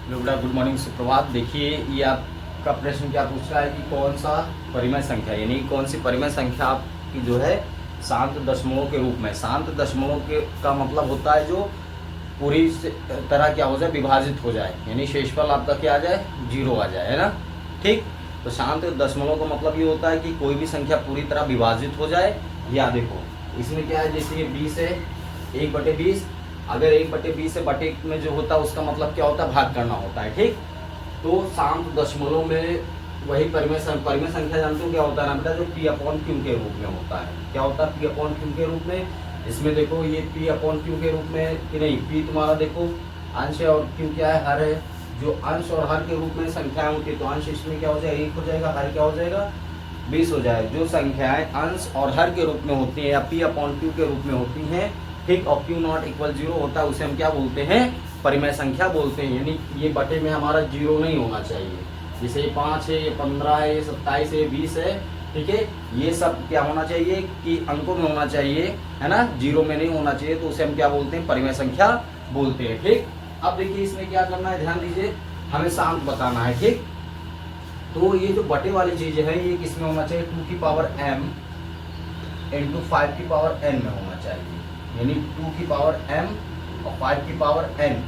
Good morning, सुप्रभात। देखिए, ये आपका प्रश्न क्या पूछ रहा है कि कौन सा परिमेय संख्या, यानी कौन सी परिमेय संख्या आपकी जो है शांत दशमलव के रूप में। शांत दशमलव के का मतलब होता है जो पूरी तरह क्या हो जाए, विभाजित हो जाए, यानी शेषफल आपका क्या आ जाए, 0 आ जाए, है ना। ठीक, तो शांत दशमलव का मतलब ये होता है कि कोई भी संख्या पूरी तरह विभाजित हो जाए। या देखो इसमें क्या है, जैसे ये 20 है, 1/20। अगर 1/20 से बटे में जो होता है उसका मतलब क्या होता है, भाग करना होता है। ठीक, तो शांत दशमलव में वही परिमेय संख्या जानते हो क्या होता है ना बेटा, जो P/Q के रूप में होता है। क्या होता है P/Q के रूप में। इसमें देखो ये P/Q के रूप में कि नहीं, P तुम्हारा देखो अंश है और Q क्या है, हर है। जो अंश और हर के रूप में संख्याएं होती है तो अंश इसमें क्या हो जाएगा, 1 हो जाएगा, हर क्या हो जाएगा, 20 हो जाएगा। जो संख्याएं अंश और हर के रूप में होती हैं या P/Q के रूप में होती हैं, ठीक, और Q नॉट इक्वल 0 होता है, उसे हम क्या बोलते हैं, परिमेय संख्या बोलते हैं। यानी ये बटे में हमारा 0 नहीं होना चाहिए। जैसे 5 है, ये 15 है, ये 27 है, ये 20 है, ठीक है, ये सब क्या होना चाहिए कि अंकों में होना चाहिए, है ना, 0 में नहीं होना चाहिए, तो उसे हम क्या बोलते हैं, परिमेय संख्या बोलते हैं। ठीक, अब देखिए इसमें क्या करना है, ध्यान दीजिए, हमें शांत बताना है। ठीक, तो ये जो बटे वाली चीज है ये किसमें होना चाहिए, 2 की पावर m इंटू 5 की पावर n में होना चाहिए, यानी 2 की पावर m और 5 की पावर n।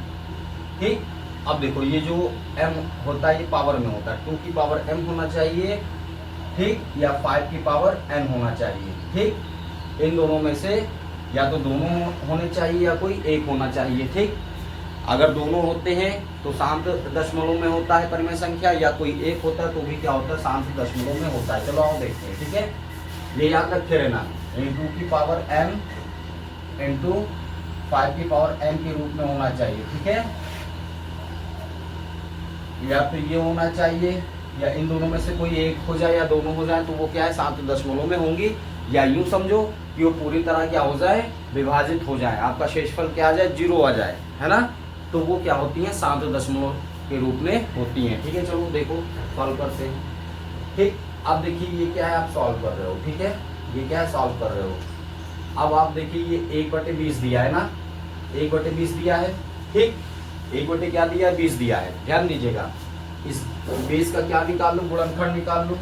ठीक, अब देखो ये जो m होता है ये पावर में होता है, 2 की पावर m होना चाहिए, ठीक, या 5 की पावर n होना चाहिए। ठीक, इन दोनों में से या तो दोनों होने चाहिए या कोई एक होना चाहिए। ठीक, अगर दोनों होते हैं तो शांत दशमलव में होता है परिमेय संख्या, या कोई एक होता है तो भी क्या होता है, शांत दशमलव में होता है। चलो आओ देखते हैं। ठीक है, ये याद रखे रहना, 2 की पावर m इंटू 5 की पावर n के रूप में होना चाहिए। ठीक है, या तो ये होना चाहिए या इन दोनों में से कोई एक हो जाए या दोनों हो जाए, तो वो क्या है, शांत दशमलव में होंगी। या यूं समझो कि वो पूरी तरह क्या हो जाए, विभाजित हो जाए, आपका शेषफल क्या आ जाए, 0 आ जाए, है ना, तो वो क्या होती है, शांत दशमलव के रूप में होती हैं। ठीक है, चलो देखो सॉल्व करते हैं। ठीक, अब देखिए ये क्या है, आप सॉल्व कर रहे हो। ठीक है, ये क्या है, सॉल्व कर रहे हो। अब आप देखिए ये 1/20 दिया है ना, 1/20 दिया है। ठीक, 1 क्या दिया है, 20 दिया है। ध्यान दीजिएगा, इस 20 का क्या निकाल लो, गुणनखंड निकाल लो।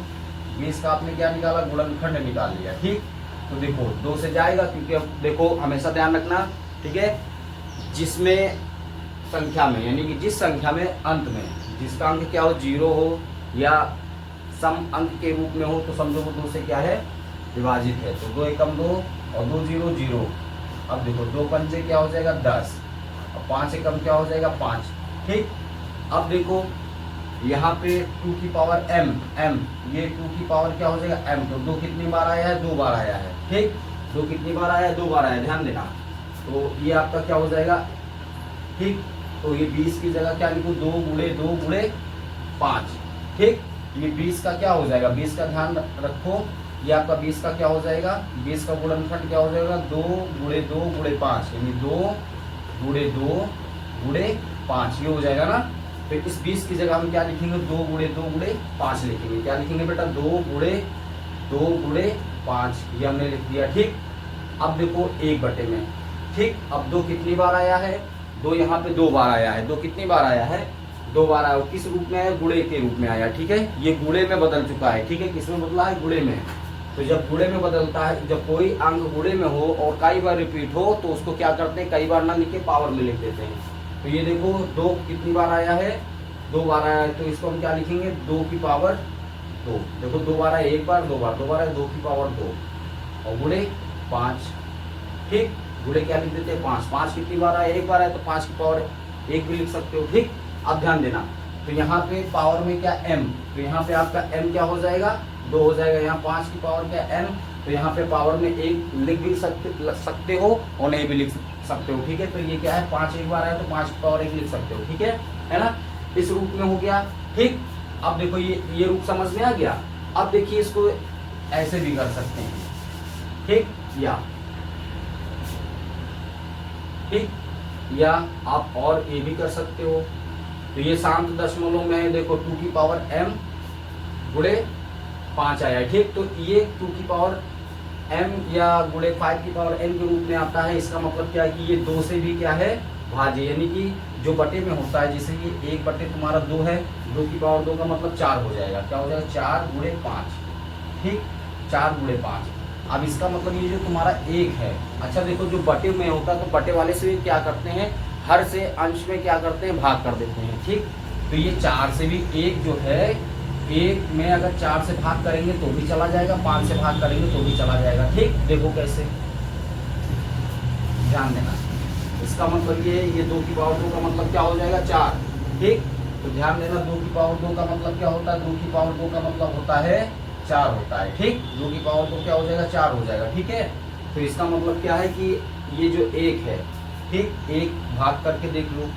20 का आपने क्या निकाला, गुणनखंड निकाल लिया। ठीक, तो देखो 2 से जाएगा, क्योंकि अब देखो हमेशा ध्यान रखना, ठीक है, जिसमें संख्या में, यानी कि जिस संख्या में अंत में जिसका अंक क्या हो, 0 हो या सम अंक के रूप में हो, तो समझो वो 2 से क्या है, विभाजित है। तो 2 एकम 2 और 2 0 0। अब देखो 2 पंचे क्या हो जाएगा, 10, और 5 एकम क्या हो जाएगा, 5। ठीक, अब देखो यहाँ पे 2 की पावर m, ये 2 की पावर क्या हो जाएगा, m, तो 2 कितनी बार आया है, 2 बार आया है। ठीक, 2 कितनी बार आया है, 2 बार आया है, ध्यान देना। तो ये आपका क्या हो जाएगा, ठीक, तो ये 20 की जगह क्या लिखो, 2 गुणे 2 गुणे 5। ठीक, ये 20 का क्या हो जाएगा, 20 का ध्यान रखो, ये आपका 20 का क्या हो जाएगा, 20 का गुणनखंड क्या हो जाएगा, 2 गुणे 2 गुणे 5, यानी 2 गुणे 2 गुणे 5, ये हो जाएगा ना। तो इस 20 की जगह हम क्या लिखेंगे, 2 गुणे 2 गुणे 5 लिखेंगे। क्या लिखेंगे बेटा, 2 गुणे 2 गुणे 5, ये हमने लिख दिया। ठीक, अब देखो 1 में, ठीक, अब 2 कितनी बार आया है, 2 यहाँ पे 2 बार आया है। 2 कितनी बार आया है, 2 बार आया। किस रूप में आया, गुणे के रूप में आया। ठीक है, ये गुणे में बदल चुका है। ठीक है, किसमें बदला है, गुणे में। तो जब गुणे में बदलता है, जब कोई अंक गुणे में हो और कई बार रिपीट हो, तो उसको क्या करते हैं, कई बार ना लिख के पावर में लिख देते हैं। तो ये देखो 2 कितनी बार आया है, 2 बार आया है, तो इसको हम क्या लिखेंगे, 2 की पावर 2। देखो 2 बार आया, 1 बार 2 बार, 2 बार आया, 2 की पावर 2 और गुणे 5। ठीक, गुणे क्या लिख देते हैं, 5। 5 कितनी बार आया, 1 बार आया, तो 5 की पावर 1 भी लिख सकते हो। ठीक, अब ध्यान देना, तो यहाँ पे पावर में क्या m, तो यहाँ पे आपका m क्या हो जाएगा, 2 हो जाएगा। यहाँ 5 की पावर क्या m, तो यहाँ पे पावर में 1 लिख भी सकते हो और नहीं भी लिख सकते हो। ठीक है, तो ये क्या है, 5 एक बार आया तो 5 की पावर 1 लिख सकते हो। ठीक है ना, इस रूप में हो गया। ठीक, अब देखो ये रूप समझ में आ गया। अब देखिए इसको ऐसे भी कर सकते हैं। ठीक, या आप और ये भी कर सकते हो। तो ये शांत दशमलव में देखो 2 की पावर m गुणे 5 आया है। ठीक, तो ये 2 की पावर m या गुणे 5 की पावर n के रूप में आता है। इसका मतलब क्या है कि ये 2 से भी क्या है, भाज्य, यानी कि जो बटे में होता है, जैसे ये 1 बटे तुम्हारा 2 है, 2 की पावर 2 का मतलब 4 हो जाएगा। क्या हो जाएगा? 4 गुणे 5, ठीक, 4 गुणे 5। अब इसका मतलब ये जो तुम्हारा 1 है, अच्छा देखो जो बटे में होता है तो बटे वाले से क्या करते हैं, हर से अंश में क्या करते हैं, भाग कर देते हैं, ठीक। तो ये 4 से भी 1 जो है, 1 में अगर 4 से भाग करेंगे तो भी चला जाएगा, 5 से भाग करेंगे तो भी चला जाएगा, ठीक। देखो कैसे, ध्यान देना। इसका मतलब ये 2 की पावर 2 का मतलब क्या हो जाएगा? 4, ठीक। तो ध्यान देना, 2 की पावर 2 का मतलब क्या होता है? 2 की पावर 2 का मतलब होता है 4 होता है, ठीक। 2 की पावर 2 क्या हो जाएगा? 4 हो जाएगा, ठीक है। तो इसका मतलब क्या है कि ये जो 1 है, ठीक, 1 भाग करके देख लो,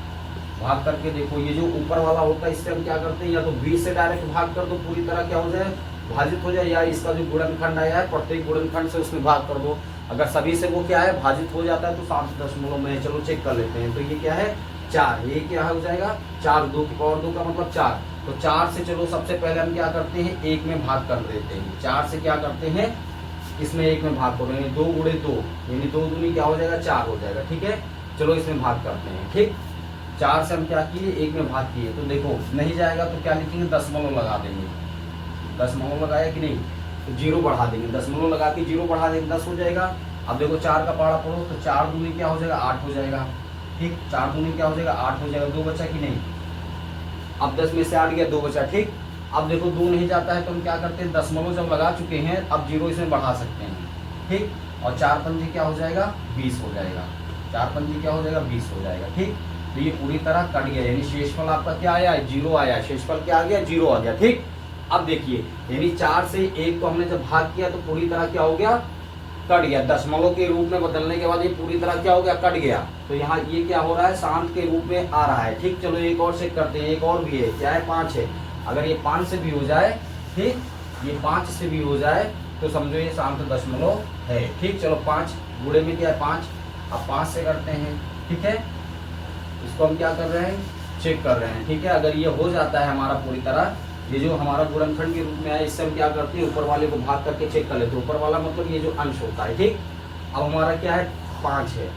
भाग करके देखो, ये जो ऊपर वाला होता है इससे हम क्या करते हैं, या तो 20 से डायरेक्ट भाग कर दो, पूरी तरह क्या हो जाए, भाजित हो जाए, या इसका जो गुणनखंड आया है प्रत्येक गुणनखंड से उसमें भाग कर दो। अगर सभी से वो क्या है, भाजित हो जाता है तो 7 दशमलव में, चलो चेक कर लेते हैं। तो ये क्या है? 4, ये क्या हो जाएगा? 4, 2 की पावर 2 का मतलब 4। तो 4 से चलो सबसे पहले हम क्या करते हैं, 1 में भाग कर देते हैं। 4 से क्या करते हैं, इसमें 1 में भाग करो, यानी 2 गुणे 2, यानी 2 दूनी क्या हो जाएगा? 4 हो जाएगा, ठीक है। चलो इसमें भाग करते हैं, ठीक। 4 से हम क्या किए, 1 में भाग किए, तो देखो नहीं जाएगा तो क्या लिखेंगे, दशमलव लगा देंगे। दशमलव लगाया कि नहीं, तो 0 बढ़ा देंगे, दशमलव लगा के 0 बढ़ा देंगे, 10 हो जाएगा। अब देखो 4 का पारा पढ़ो, तो 4 दूनी क्या हो जाएगा? 8 हो जाएगा, ठीक। 4 दूनी क्या हो जाएगा? 8 हो जाएगा। 2 बचा कि नहीं, अब 10 में से 8 गया, 2 बचा, ठीक। अब देखो 2 नहीं जाता है तो हम क्या करते हैं, दशमलव जब लगा चुके हैं अब 0 इसमें बढ़ा सकते हैं, ठीक। और 4 पंजे क्या हो जाएगा? 20 हो जाएगा। 4 पंजे क्या हो जाएगा? 20 हो जाएगा, ठीक। तो ये पूरी तरह कट गया, यानी शेषफल आपका क्या आया? 0 आया। शेषफल क्या आ गया? 0 आ गया, ठीक। अब देखिए, यानी 4 से 1 को हमने जब भाग किया तो पूरी तरह क्या हो गया? कट गया। दशमलव के रूप में बदलने के बाद ये पूरी तरह क्या हो गया? कट गया। तो यहाँ ये क्या हो रहा है? शांत के रूप में आ रहा है, ठीक। चलो एक और चेक करते हैं, एक और भी है, क्या है? 5 है। अगर ये 5 से भी हो जाए, ठीक, ये 5 से भी हो जाए तो समझो ये शांत दशमलव है, ठीक। चलो 5 गुणे में क्या है? 5। अब 5 से करते हैं, ठीक है। इसको हम क्या कर रहे हैं? चेक कर रहे हैं, ठीक है। अगर ये हो जाता है हमारा पूरी तरह, ये जो हमारा गुणनखंड के रूप में है, इससे हम क्या करते हैं, ऊपर वाले को भाग करके चेक कर लेते हैं। ऊपर वाला मतलब ये जो अंश होता है, ठीक। अब हमारा क्या है? 5 है।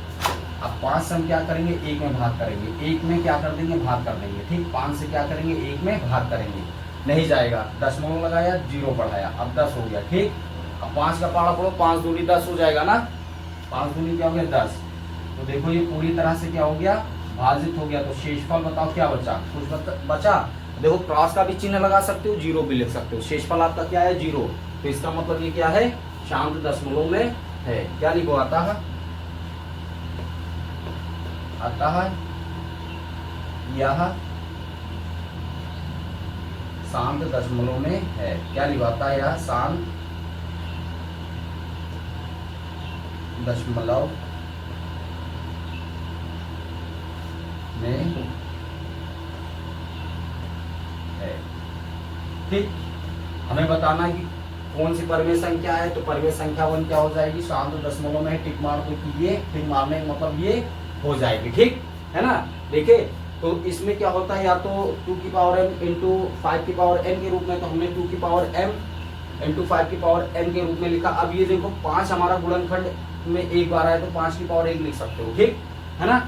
अब 5 से हम क्या करेंगे? 1 में भाग करेंगे। 1 में क्या कर देंगे? भाग कर देंगे, ठीक। 5 से क्या करेंगे? 1 में भाग करेंगे, नहीं जाएगा। दशमलव लगाया, 0 बढ़ाया, अब 10 हो गया, ठीक। अब 5 का पारा पढ़ो, 5 दूनी 10 हो जाएगा ना। 5 दूनी क्या हो गया? 10। तो देखो ये पूरी तरह से क्या हो गया? भाजित हो गया। तो शेषफल बताओ क्या बचा? कुछ बचा? देखो क्रॉस का भी चिन्ह लगा सकते हो, 0 भी लिख सकते हो। शेषफल आपका क्या है? 0। तो इसका मतलब ये क्या है? शांत दशमलव में है। क्या लिखो? आता है यह शांत दशमलव में है। क्या लिखवाता है? यह शांत दशमलव में है, ठीक। हमें बताना है कि कौन सी परमेय संख्या है, तो परमेय संख्या 1 क्या हो जाएगी? शांत दशमलव में है। टिक मार दो कि ये, टिक मारने का मतलब ये हो जाएगी, ठीक है ना। देखिए तो इसमें क्या होता है, या तो 2 की पावर m इंटू 5 की पावर n के रूप में, तो हमने 2 की पावर m इंटू 5 की पावर n के रूप में लिखा। अब ये देखो 5 हमारा गुणनखंड में एक बार आया तो 5 की पावर 1 लिख सकते हो, ठीक है ना।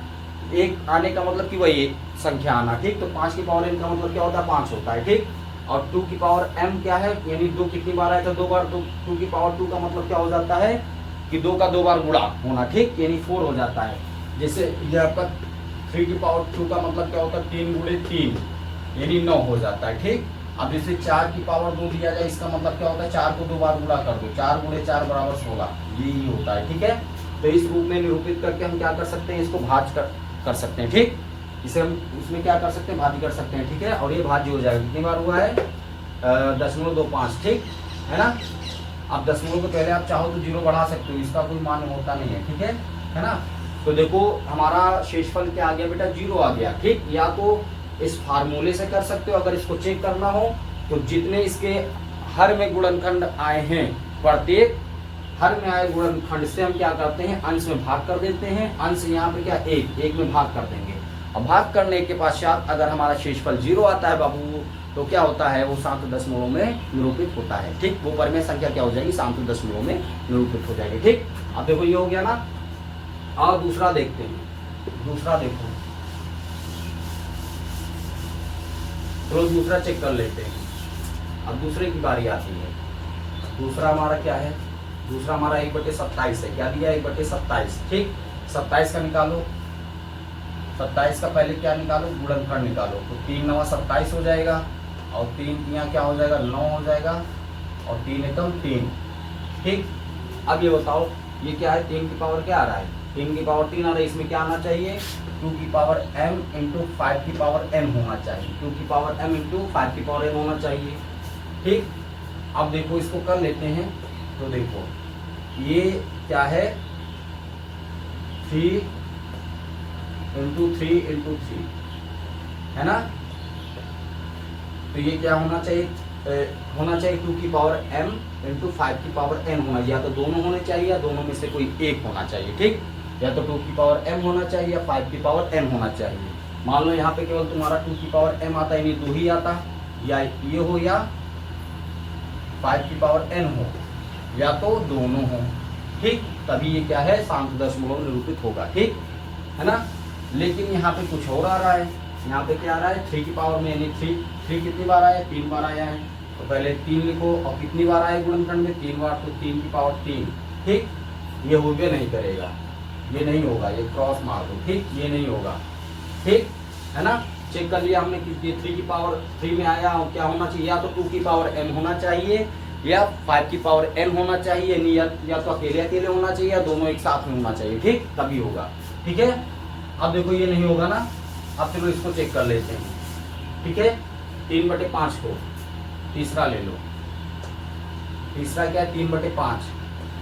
1 आने का मतलब कि वही संख्या आना, ठीक। तो 5 की पावर n का मतलब क्या होता है? 5 होता है, ठीक। और 2 की पावर m क्या है, यानी 2 कितनी बार आया था? 2 बार। तो 2 की पावर 2 का मतलब क्या हो जाता है कि 2 का 2 बार गुणा होना, ठीक, यानी 4 हो जाता है। जैसे ये आपका 3 की पावर 2 का मतलब क्या होता है? 3 गुणे 3 यानी 9 हो जाता है, ठीक। अब जैसे 4 की पावर 2 दिया जाए, इसका मतलब क्या होता है? 4 को 2 बार गुणा कर दो, 4 गुणे 4 बराबर 16, यही होता है, ठीक है। तो इस रूप में निरूपित करके हम क्या कर सकते हैं? इसको भाज्य कर सकते हैं, ठीक। इसे हम इसमें क्या कर सकते हैं? भाज्य कर सकते हैं, ठीक है। और ये भाज्य हो जाएगा, कितनी बार हुआ है? 0.25, ठीक है ना। अब दशमलव को पहले आप चाहो तो 0 बढ़ा सकते हो, इसका कोई मान होता नहीं है, ठीक है ना। तो देखो हमारा शेषफल क्या आ गया बेटा? 0 आ गया, ठीक। या तो इस फार्मूले से कर सकते हो, अगर इसको चेक करना हो तो जितने इसके हर में गुणनखंड आए हैं, प्रत्येक हर में आए गुणनखंड से हम क्या करते हैं? अंश में भाग कर देते हैं। अंश यहाँ पे क्या? 1 में भाग कर देंगे। और भाग करने के पश्चात अगर हमारा शेषफल 0 आता है बाबू, तो क्या होता है? वो शांत दशमलव में निरूपित होता है, ठीक। वो परमेय संख्या क्या हो जाएगी? शांत दशमलव में निरूपित हो जाएगी, ठीक। अब देखो ये हो गया ना। और दूसरा देखते हैं। दूसरा देखो, चलो दूसरा चेक कर लेते हैं। अब दूसरे की बारी आती है। दूसरा हमारा क्या है, दूसरा हमारा 1/27 है। क्या दिया, 1/27। ठीक, 27 का निकालो, 27 का पहले क्या निकालो, गुणनखंड निकालो। तो 3 9 27 हो जाएगा, और 3 यहाँ क्या हो जाएगा, 9 हो जाएगा, और 3 एकम 3। ठीक, अब ये बताओ ये क्या है, 3 की पावर क्या आ रहा है, 3 की पावर 3 आ रहा है। इसमें क्या आना चाहिए, 2 की पावर m इंटू 5 की पावर n होना चाहिए। 2 की पावर m इंटू 5 की पावर n होना चाहिए। ठीक, अब देखो इसको कर लेते हैं। तो देखो ये क्या है, 3 इंटू 3 इंटू 3 है ना। तो ये क्या होना चाहिए, होना चाहिए 2 की पावर m इंटू 5 की पावर n होना, या तो दोनों होने चाहिए या दोनों में से कोई एक होना चाहिए। ठीक, या तो 2 की पावर m होना चाहिए या 5 की पावर n होना चाहिए। मान लो यहाँ पे केवल तुम्हारा 2 की पावर m आता है, यानी 2 ही आता, या ये हो या 5 की पावर n हो, या तो दोनों हो। ठीक, तभी ये क्या है, शांत दशमलव निरूपित होगा। ठीक है ना। लेकिन यहाँ पे कुछ और आ रहा है, यहाँ पे क्या आ रहा है, 3 की पावर में, यानी 3 कितनी बार आया है, 3 बार आया है। तो पहले 3 लिखो, और कितनी बार आया गुणनखंड में, 3 बार, तो 3 की पावर 3। ठीक, ये हो भी नहीं करेगा, ये नहीं होगा, ये क्रॉस मार दो। ठीक, ये नहीं होगा। ठीक है ना, चेक कर लिया हमने कि 3 की पावर 3 में आया, और क्या होना चाहिए, या तो 2 की पावर m होना चाहिए या 5 की पावर n होना चाहिए, या तो अकेले अकेले होना चाहिए या दोनों एक साथ में होना चाहिए। ठीक, तभी होगा। ठीक है, अब देखो ये नहीं होगा ना। अब चलो इसको चेक कर लेते हैं। ठीक है, 3/5 को तीसरा ले लो। तीसरा क्या है, 3/5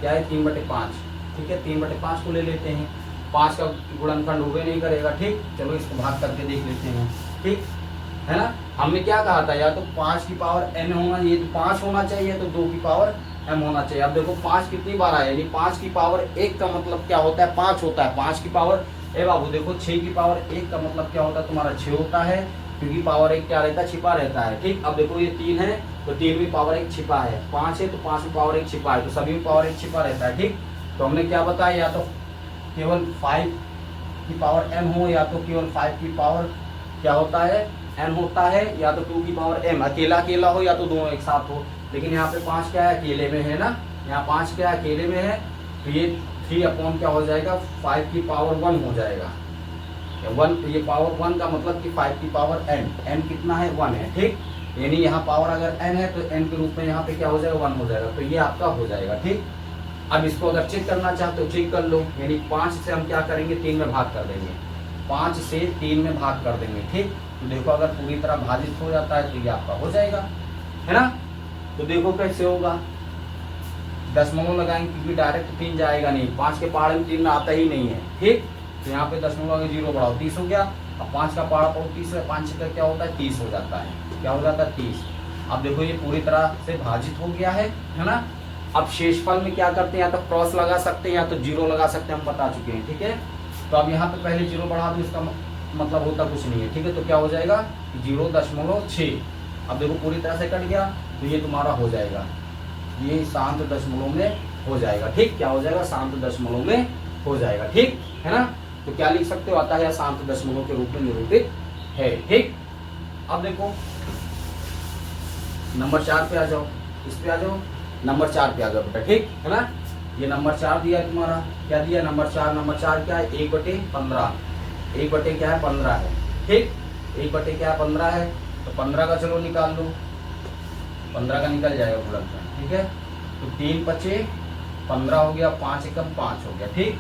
क्या है, 3/5। ठीक है, 3/5 को ले लेते हैं। 5 का गुणनखंड होवे नहीं करेगा। ठीक, चलो इसको भाग करके देख लेते हैं। ठीक है ना, हमने क्या कहा था, या तो 5 की पावर n होना, ये तो 5 होना चाहिए, तो 2 की पावर m होना चाहिए। अब देखो 5 कितनी बार आया, यानी 5 की पावर 1 का मतलब क्या होता है, 5 होता है। 5 की पावर, ए बाबू देखो 6 की पावर 1 का मतलब क्या होता है, तुम्हारा 6 होता है, क्योंकि पावर 1 क्या रहता है, छिपा रहता है। ठीक, अब देखो ये 3 है, तो 3 में पावर 1 छिपा है। 5 है, तो 5 में पावर 1 छिपा है, तो सभी में पावर 1 छिपा रहता है। ठीक, तो हमने क्या बताया, या तो केवल 5 की पावर m हो, या तो केवल 5 की पावर क्या होता है, n होता है, या तो 2 की पावर m अकेला अकेला हो, या तो दोनों एक साथ हो। लेकिन यहाँ पे 5 क्या है, अकेले में है ना, यहाँ 5 क्या है, अकेले में है, तो ये 3 अपॉन क्या हो जाएगा, 5 की पावर 1 हो जाएगा। 1, ये पावर 1 का मतलब कि 5 की पावर n कितना है, 1 है। ठीक, यानी यहाँ पावर अगर n है, तो n के रूप में यहाँ पे क्या हो जाएगा, 1 हो जाएगा, तो ये आपका हो जाएगा। ठीक, अब इसको अगर चेक करना चाहते हो चेक कर लो, यानी 5 से हम क्या करेंगे, 3 में भाग कर देंगे। 5 से 3 में भाग कर देंगे। ठीक, तो देखो अगर पूरी तरह भाजित हो जाता है तो ये आपका हो जाएगा, है ना। तो देखो कैसे होगा, दशमलव लगाएंगे, क्योंकि डायरेक्ट 3 जाएगा नहीं, 5 के पहाड़ में 3 में आता ही नहीं है। ठीक, तो यहाँ पे दशमलव आगे 0 बढ़ाओ, 30 हो गया। अब 5 का पहाड़ पाओ 30 है, 5 का क्या होता है, 30 हो जाता है। क्या हो जाता है, 30। अब देखो ये पूरी तरह से भाजित हो गया है ना। अब शेषफल में क्या करते हैं, या तो क्रॉस लगा सकते हैं या तो 0 लगा सकते हैं, हम बता चुके हैं। ठीक है, तो अब यहाँ पे पहले 0 बढ़ा दो, इसका मतलब होता कुछ नहीं है। ठीक है, तो क्या हो जाएगा, 0.6। अब देखो पूरी तरह से कट गया, तो ये तुम्हारा हो जाएगा, ये शांत दशमलव में हो जाएगा। ठीक, क्या हो जाएगा, शांत दशमलव में हो जाएगा। ठीक है ना, तो क्या लिख सकते हो, आता है शांत दशमलव के रूप में निरूपित है। ठीक, अब देखो नंबर 4 पे आ जाओ, इस पे आ जाओ, नंबर 4 पे आ जाओ बेटा। ठीक है ना, ये नंबर 4 दिया है तुम्हारा, क्या दिया, नंबर 4। नंबर 4 क्या है, 1/15, 1 क्या है, 15 है। ठीक, 1 क्या है, 15 है, तो 15 का चलो निकाल लो, 15 का निकल जाएगा गुणनखंड। ठीक है, तो 3 5 15 हो गया, 5 एकम 5 हो गया। ठीक,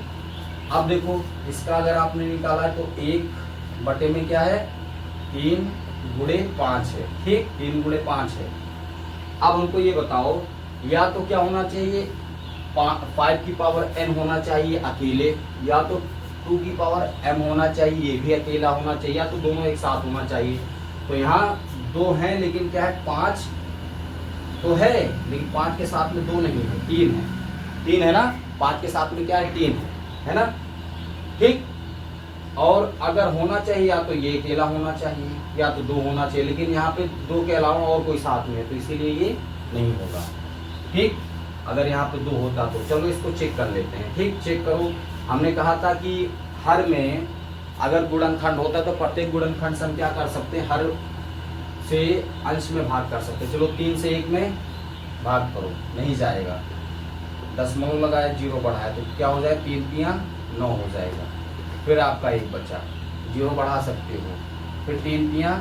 अब देखो इसका अगर आपने निकाला है तो 1 में क्या है, 3 गुणे 5 है। ठीक, 3 गुणे 5 है। अब हमको ये बताओ, या तो क्या होना चाहिए, 5 की पावर n होना चाहिए अकेले, या तो 2 की पावर m होना चाहिए, ये भी अकेला होना चाहिए, या तो दोनों एक साथ होना चाहिए। तो यहाँ 2 हैं, लेकिन क्या है, 5 तो है, लेकिन 5 के साथ में 2 नहीं है, 3 है। 3 है ना, 5 के साथ में क्या है, 3 है ना। ठीक, और अगर होना चाहिए, या तो ये अकेला होना चाहिए या तो 2 होना चाहिए, लेकिन यहाँ पे 2 के अलावा और कोई साथ में है, तो इसीलिए ये नहीं होगा। ठीक, अगर यहाँ पे 2 होता तो चलो इसको चेक कर लेते हैं। ठीक, चेक करो, हमने कहा था कि हर में अगर गुणनखंड होता है तो प्रत्येक गुणनखंड से हम क्या कर सकते हैं, हर से अंश में भाग कर सकते हैं। चलो 3 से 1 में भाग करो, नहीं जाएगा। दशमलव लगाया, 0 बढ़ाया तो क्या हो जाए, 3 तियां 9 हो जाएगा। फिर आपका 1 बचा, 0 बढ़ा सकते हो, फिर 3 तियां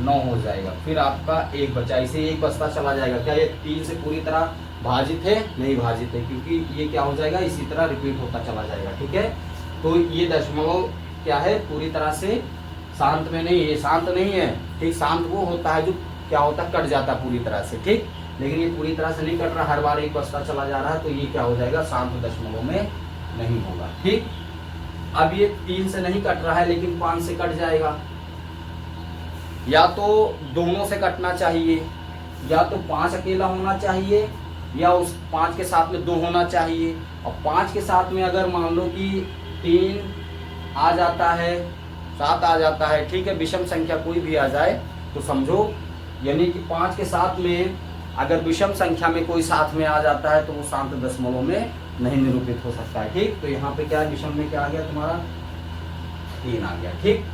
9 हो जाएगा। फिर आपका 1 बचा, इसे 1 बचता चला जाएगा। क्या ये 3 से पूरी तरह भाजित है? नहीं भाजित है, क्योंकि ये क्या हो जाएगा, इसी तरह रिपीट होता चला जाएगा। ठीक है, तो ये दशमलव क्या है, पूरी तरह से शांत में नहीं है, शांत नहीं है। ठीक, शांत वो होता है जो क्या होता है, कट जाता है पूरी तरह से। ठीक, लेकिन ये पूरी तरह से नहीं कट रहा, हर बार 1 बचता चला जा रहा है, तो ये क्या हो जाएगा, शांत दशमलव में नहीं होगा। ठीक, अब ये 3 से नहीं कट रहा है लेकिन 5 से कट जाएगा। या तो दोनों से कटना चाहिए, या तो 5 अकेला होना चाहिए, या उस 5 के साथ में 2 होना चाहिए। और 5 के साथ में अगर मान लो कि 3 आ जाता है, 7 आ जाता है, ठीक है, विषम संख्या कोई भी आ जाए तो समझो, यानी कि 5 के साथ में अगर विषम संख्या में कोई साथ में आ जाता है तो वो शांत दशमलव में नहीं निरूपित हो सकता है। ठीक, तो यहाँ पे क्या विषम में क्या आ गया तुम्हारा, 3 आ गया। ठीक,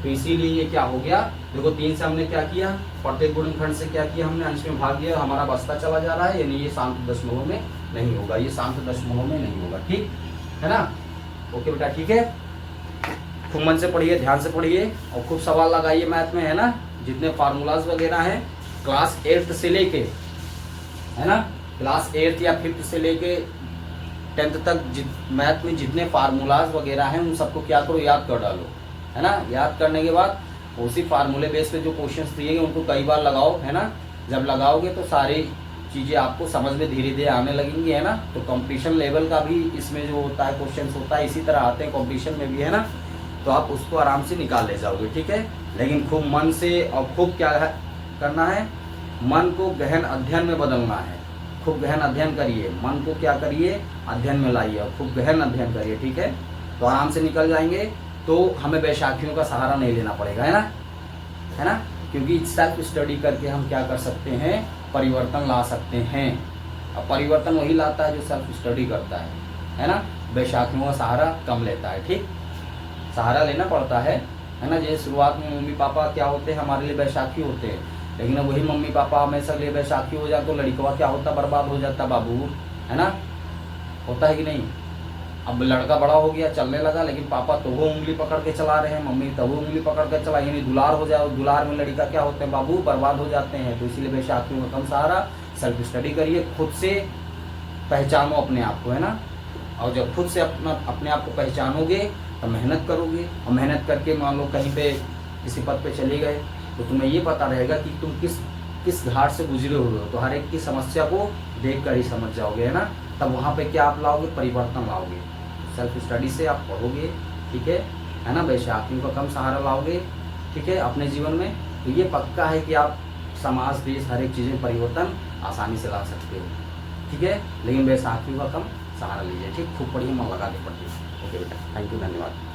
तो इसीलिए ये क्या हो गया, देखो 3 से हमने क्या किया, प्रत्येक गुणनखंड से क्या किया, हमने अंश में भाग दिया, हमारा बचता चला जा रहा है, यानी ये शांत दशमलव में नहीं होगा, ये शांत दशमलव में नहीं होगा। ठीक है ना, ओके बेटा, ठीक है। खूब मन से पढ़िए, ध्यान से पढ़िए और खूब सवाल लगाइए मैथ में, है ना। जितने फार्मूलाज वगैरह हैं क्लास 8th से लेके, है ना, क्लास 8th या 5th से लेके 10th तक मैथ में जितने फार्मूलाज वगैरह हैं उन सबको क्या करो, याद कर डालो, है ना। याद करने के बाद उसी फार्मूले बेस पे जो क्वेश्चंस दिए गए उनको कई बार लगाओ, है ना। जब लगाओगे तो सारी चीज़ें आपको समझ में धीरे धीरे आने लगेंगी, है ना। तो कंपटीशन लेवल का भी इसमें जो होता है क्वेश्चंस होता है इसी तरह आते हैं कंपटीशन में भी, है ना। तो आप उसको आराम से निकाल ले जाओगे, ठीक है। लेकिन खूब मन से और खूब क्या करना है, मन को गहन अध्ययन में बदलना है। खूब गहन अध्ययन करिए, मन को क्या करिए, अध्ययन में लाइए और खूब गहन अध्ययन करिए, ठीक है। तो आराम से निकल जाएंगे। तो हमें बैसाखियों का सहारा नहीं लेना पड़ेगा, है ना, क्योंकि सेल्फ स्टडी करके हम क्या कर सकते हैं, परिवर्तन ला सकते हैं। अब परिवर्तन वही लाता है जो सेल्फ स्टडी करता है ना। बैसाखियों का सहारा कम लेता है, ठीक, सहारा लेना पड़ता है ना। जैसे शुरुआत में मम्मी पापा क्या होते हैं, हमारे लिए बैसाखी होते हैं, लेकिन अब वही मम्मी पापा हमेशा लिए बैसाखी हो जाए तो लड़का क्या होता, बर्बाद हो जाता बाबू, है ना। होता है कि नहीं। अब लड़का बड़ा हो गया, चलने लगा, लेकिन पापा तो वो उंगली पकड़ के चला रहे हैं, मम्मी तो वो उंगली पकड़ के चला, यानी दुलार हो जाए, दुलार में लड़का क्या होते हैं, बाबू बर्बाद हो जाते हैं। तो इसीलिए बैसाखियों का कम सहारा, सेल्फ स्टडी करिए, खुद से पहचानो अपने आप को, है ना। और जब खुद से अपने आप को पहचानोगे तो मेहनत करोगे, और मेहनत करके मान लो कहीं पे किसी पद पे चले गए तो तुम्हें ये पता रहेगा कि तुम किस घाट से गुजरे हुए हो। तो हर एक की समस्या को देख कर ही समझ जाओगे, है ना। तब वहाँ पे क्या आप लाओगे, परिवर्तन लाओगे। सेल्फ स्टडी से आप पढ़ोगे, ठीक है ना। बैसाखियों का कम सहारा लाओगे, ठीक है, अपने जीवन में। तो ये पक्का है कि आप समाज, देश, हर एक चीज़ें परिवर्तन आसानी से ला सकते हो, ठीक है। लेकिन बैसाखियों का कम सहारा लीजिए, ठीक। खूब पढ़िए, मन लगा के पढ़िए। ओके बेटा, थैंक यू, धन्यवाद।